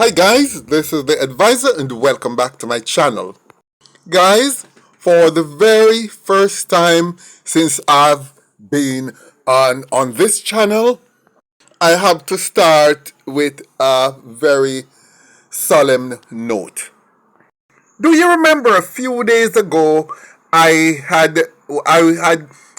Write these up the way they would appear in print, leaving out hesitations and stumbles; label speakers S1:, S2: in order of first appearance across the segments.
S1: Hi guys, this is the advisor and welcome back to my channel. Guys, for the very first time since I've been on this channel, I have to start with a very solemn note. Do you remember a few days ago I had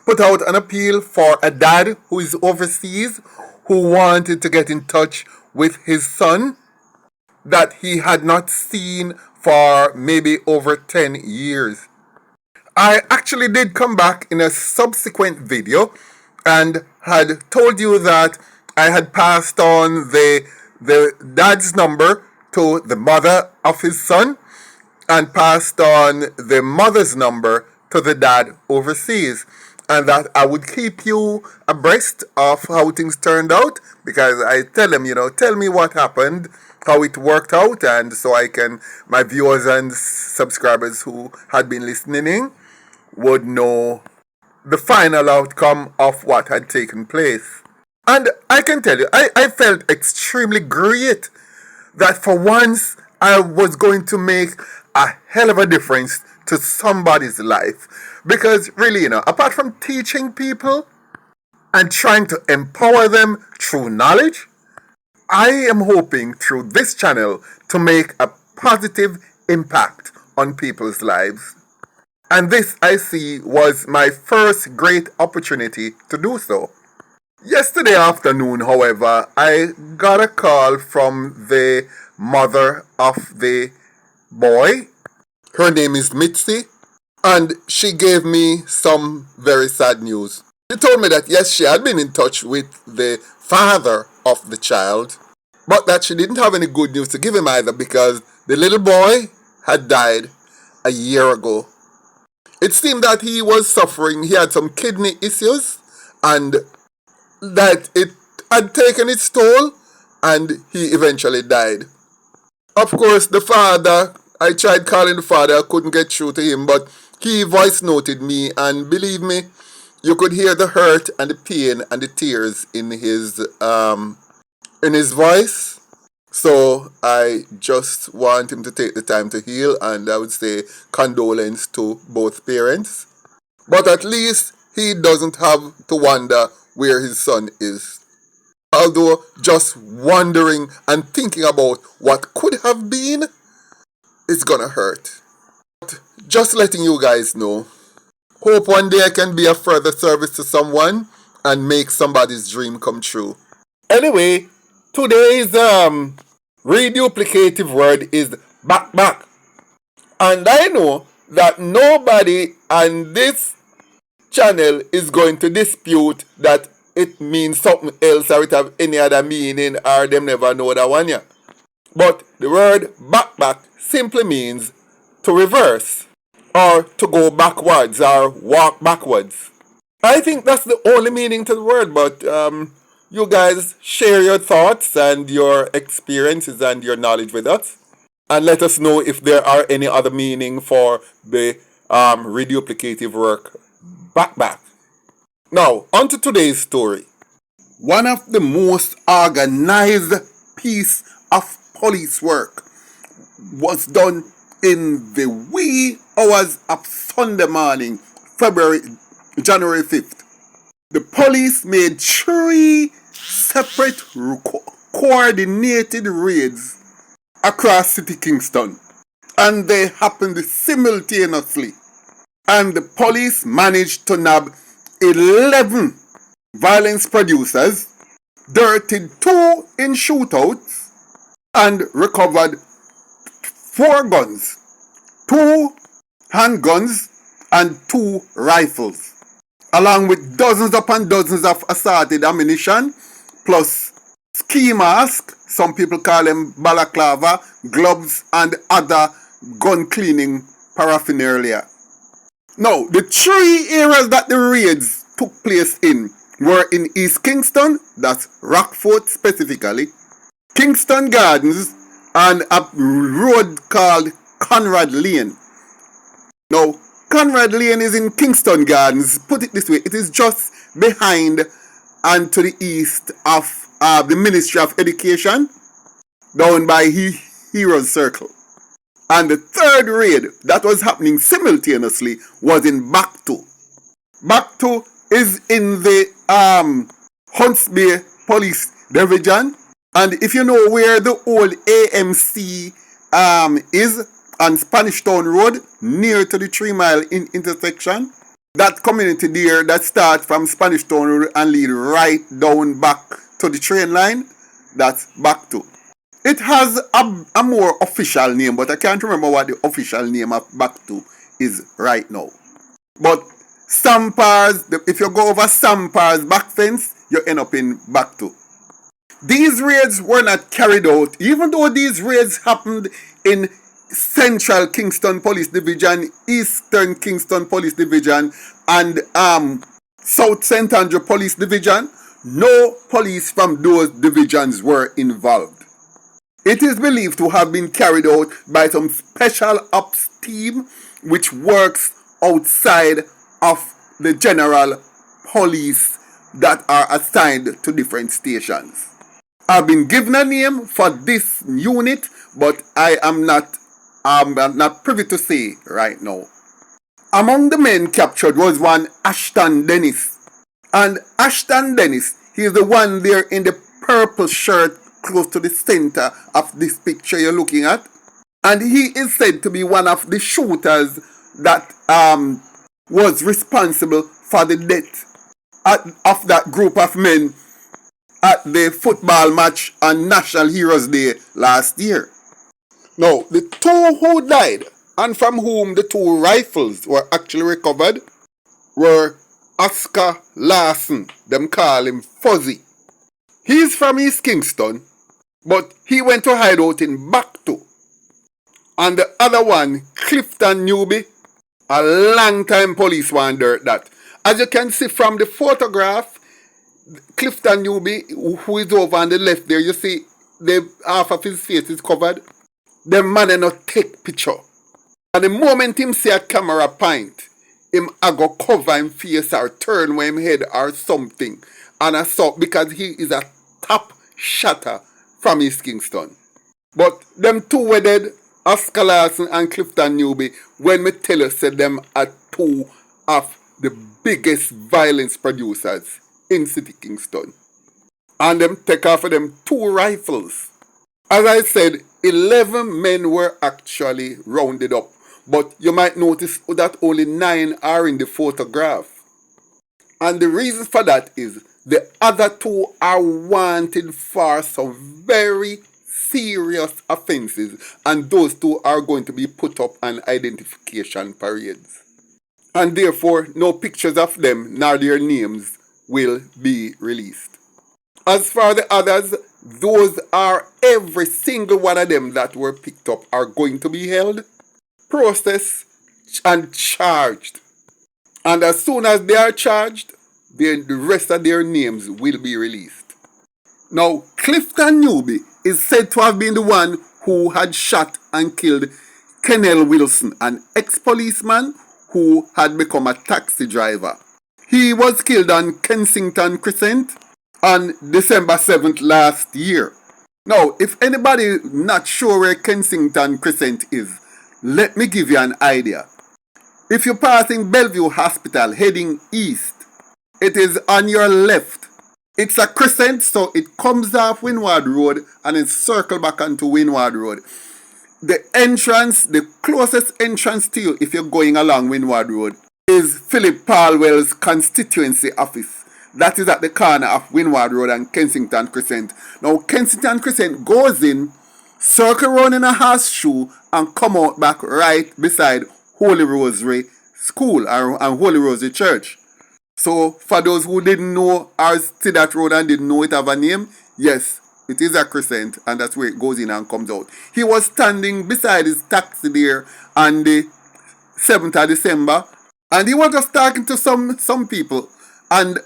S1: put out an appeal for a dad who is overseas who wanted to get in touch with his son that he had not seen for maybe over 10 years. I actually did come back in a subsequent video and had told you that I had passed on the dad's number to the mother of his son and passed on the mother's number to the dad overseas, and that I would keep you abreast of how things turned out, because I tell them, tell me what happened, how it worked out, and so my viewers and subscribers who had been listening in would know the final outcome of what had taken place. And I can tell you, I felt extremely great that for once I was going to make a hell of a difference to somebody's life. Because really, apart from teaching people and trying to empower them through knowledge, I am hoping through this channel to make a positive impact on people's lives. And this, I see, was my first great opportunity to do so. Yesterday afternoon, however, I got a call from the mother of the boy. Her name is Mitzi, and she gave me some very sad news. She told me that yes, she had been in touch with the father of the child, but that she didn't have any good news to give him either, because the little boy had died a year ago. It seemed that he was suffering, he had some kidney issues, and that it had taken its toll, and he eventually died. Of course, the father, I tried calling the father, I couldn't get through to him, but he voice noted me, and believe me, you could hear the hurt and the pain and the tears in his voice. So I just want him to take the time to heal, and I would say condolence to both parents. But at least he doesn't have to wonder where his son is. Although just wondering and thinking about what could have been, it's gonna hurt. But just letting you guys know, hope one day I can be a further service to someone and make somebody's dream come true. Anyway, today's reduplicative word is back. And I know that nobody on this channel is going to dispute that it means something else or it have any other meaning or them never know that one yet. But the word back simply means to reverse or to go backwards or walk backwards. I think that's the only meaning to the word, but you guys share your thoughts and your experiences and your knowledge with us, and let us know if there are any other meaning for the reduplicative work back. Now, on to today's story. One of the most organized piece of police work was done in the wee hours of Sunday morning, January 5th. The police made 3 separate coordinated raids across City Kingston, and they happened simultaneously. And the police managed to nab 11 violence producers, dirtied 2 in shootouts, and recovered 4 guns, 2 handguns, and 2 rifles, along with dozens upon dozens of assorted ammunition, plus ski masks, some people call them balaclava, gloves, and other gun cleaning paraphernalia. Now, the 3 areas that the raids took place in were in East Kingston, that's Rockfort specifically, Kingston Gardens, and a road called Conrad Lane. Now, Conrad Lane is in Kingston Gardens. Put it this way, it is just behind and to the east of the Ministry of Education, down by Heroes Circle. And the third raid that was happening simultaneously was in Baktu. Baktu is in the Hunts Bay Police Division. And if you know where the old AMC is on Spanish Town Road, near to the 3 Mile intersection, that community there that starts from Spanish Town Road and lead right down back to the train line, that's Baktu. It has a more official name, but I can't remember what the official name of Baktu is right now. But Sampars, if you go over Sampars back fence, you end up in Baktu. These raids were not carried out, even though these raids happened in Central Kingston Police Division, Eastern Kingston Police Division, and South St. Andrew Police Division. No police from those divisions were involved. It is believed to have been carried out by some special ops team which works outside of the general police that are assigned to different stations. I've been given a name for this unit, but I am not privy to say right now. Among the men captured was one Ashton Dennis. And Ashton Dennis, he is the one there in the purple shirt close to the center of this picture you're looking at. And he is said to be one of the shooters that was responsible for the death of that group of men at the football match on National Heroes Day last year. Now, the two who died and from whom the 2 rifles were actually recovered were Oscar Larson, them call him Fuzzy. He's from East Kingston, but he went to hide out in Baktu. And the other one, Clifton Newby, a long-time police wander that. As you can see from the photograph, Clifton Newby, who is over on the left there, you see the half of his face is covered. The man not take picture. And the moment him see a camera point, him a go cover him face or turn with him head or something. And I saw because he is a top shatter from East Kingston. But them 2 were dead, Oscar Larson and Clifton Newby, when me tell you said them are 2 of the biggest violence producers in City Kingston. And them take off of them 2 rifles. As I said, 11 men were actually rounded up. But you might notice that only 9 are in the photograph. And the reason for that is the other 2 are wanted for some very serious offenses. And those 2 are going to be put up on identification parades. And therefore, no pictures of them nor their names will be released. As for the others, those are every single one of them that were picked up are going to be held, processed, and charged. And as soon as they are charged, the rest of their names will be released. Now, Clifton Newby is said to have been the one who had shot and killed Clarence Wilson, an ex-policeman who had become a taxi driver. He was killed on Kensington Crescent on December 7th last year. Now, if anybody not sure where Kensington Crescent is, let me give you an idea. If you're passing Bellevue Hospital heading east, it is on your left. It's a crescent, so it comes off Windward Road and it circles back onto Windward Road. The entrance, the closest entrance to you if you're going along Windward Road, is Philip Palwell's constituency office. That is at the corner of Windward Road and Kensington Crescent. Now, Kensington Crescent goes in, circle around in a horseshoe, and come out back right beside Holy Rosary School and Holy Rosary Church. So, for those who didn't know or see that road and didn't know it have a name, yes, it is a crescent, and that's where it goes in and comes out. He was standing beside his taxi there on the 7th of December, and he was just talking to some people, and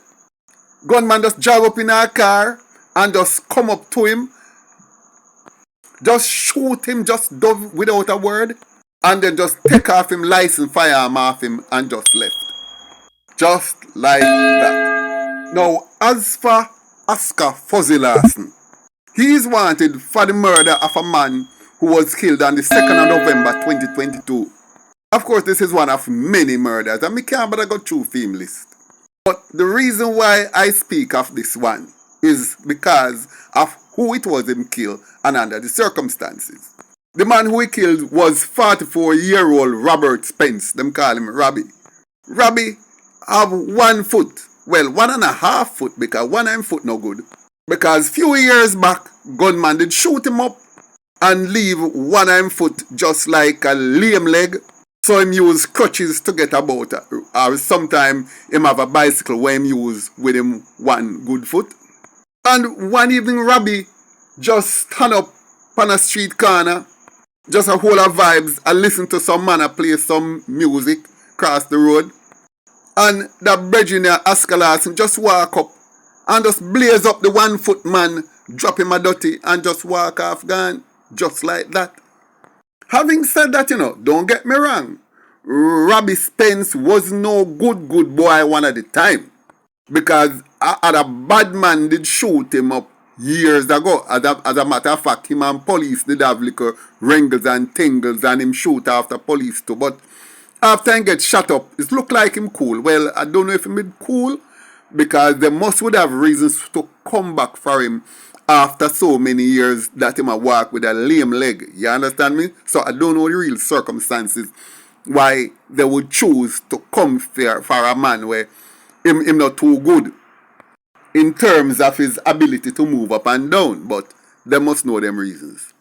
S1: gunman just drive up in a car and just come up to him, just shoot him just dove without a word, and then just take off him license firearm off him and just left. Just like that. Now, as for Oscar Fuzil Lon, He is wanted for the murder of a man who was killed on the 2nd of November 2022. Of course, this is one of many murders, and we can't bother go through film list. But the reason why I speak of this one is because of who it was him killed and under the circumstances. The man who he killed was 44-year-old Robert Spence. Them call him Robbie. Robbie have 1 foot. Well, 1.5 foot, because 1 foot no good. Because few years back, gunman did shoot him up and leave 1 foot just like a lame leg. So him use crutches to get about. Or sometime him have a bicycle where him use with him 1 good foot. And one evening, Robbie just stand up on a street corner, just a whole of vibes, and listen to some man play some music across the road. And that brethren Ascalas just walk up and just blaze up the 1 foot man, drop him a dirty and just walk off gone. Just like that. Having said that, don't get me wrong. Robbie Spence was no good boy one at the time. Because a bad man did shoot him up years ago. As a matter of fact, him and police did have little wrangles and tingles and him shoot after police too. But after he get shot up, it look like him cool. Well, I don't know if him cool because they would have reasons to come back for him after so many years that him a walk with a lame leg. You understand me? So I don't know the real circumstances why they would choose to come for a man where him not too good in terms of his ability to move up and down. But they must know them reasons.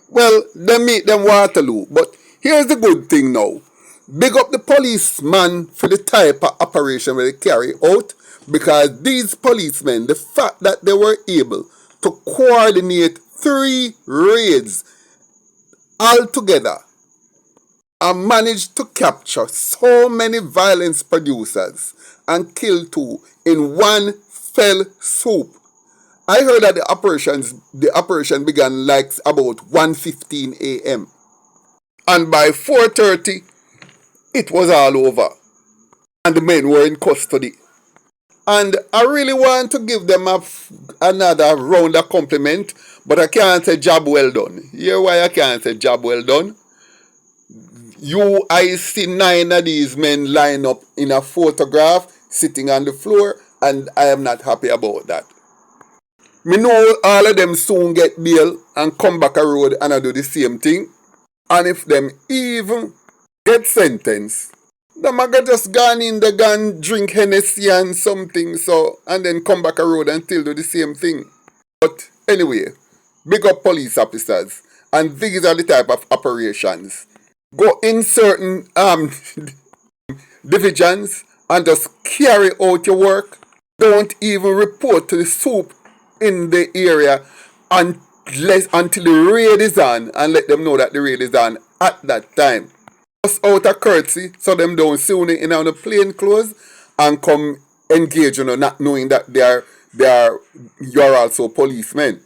S1: Well, they meet them Waterloo. But here's the good thing now. Big up the policeman for the type of operation where they carry out, because these policemen, the fact that they were able to coordinate 3 raids all together and managed to capture so many violence producers and kill 2 in 1 fell swoop. I heard that the operation began like about 1:15 a.m. and by 4:30 it was all over and the men were in custody. And I really want to give them another round of compliment, but I can't say job well done. Hear why I can't say job well done? I see 9 of these men line up in a photograph sitting on the floor, and I am not happy about that. Me know all of them soon get bail and come back a road and I do the same thing. And if them even get sentenced, them a just gone in the gun, drink Hennessy and something, and then come back a road and still do the same thing. But anyway, big up police officers, and these are the type of operations. Go in certain divisions and just carry out your work. Don't even report to the soup in the area until the raid is on, and let them know that the raid is on at that time. Just out of courtesy, so them don't see you in on the plain clothes and come engage, not knowing that you're also policemen.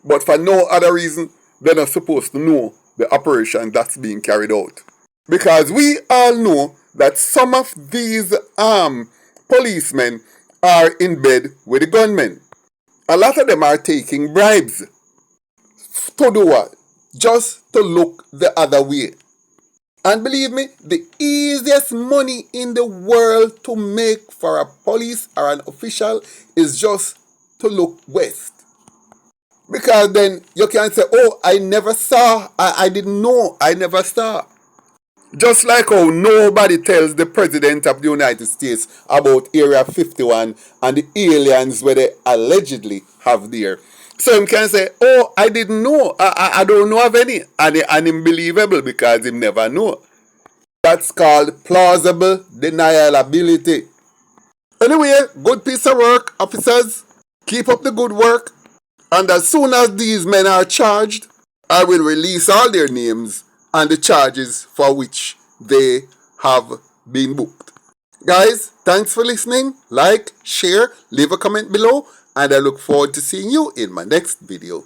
S1: But for no other reason, they're not supposed to know the operation that's being carried out. Because we all know that some of these policemen are in bed with the gunmen. A lot of them are taking bribes. To do what? Just to look the other way. And believe me, the easiest money in the world to make for a police or an official is just to look west. Because then you can say, oh, I never saw, I didn't know, I never saw. Just like how nobody tells the President of the United States about Area 51 and the aliens where they allegedly have there. So him can say, oh, I didn't know, I don't know of any. And unbelievable because him never know. That's called plausible deniability. Anyway, good piece of work, officers. Keep up the good work. And as soon as these men are charged, I will release all their names and the charges for which they have been booked. Guys, thanks for listening. Like, share, leave a comment below, and I look forward to seeing you in my next video.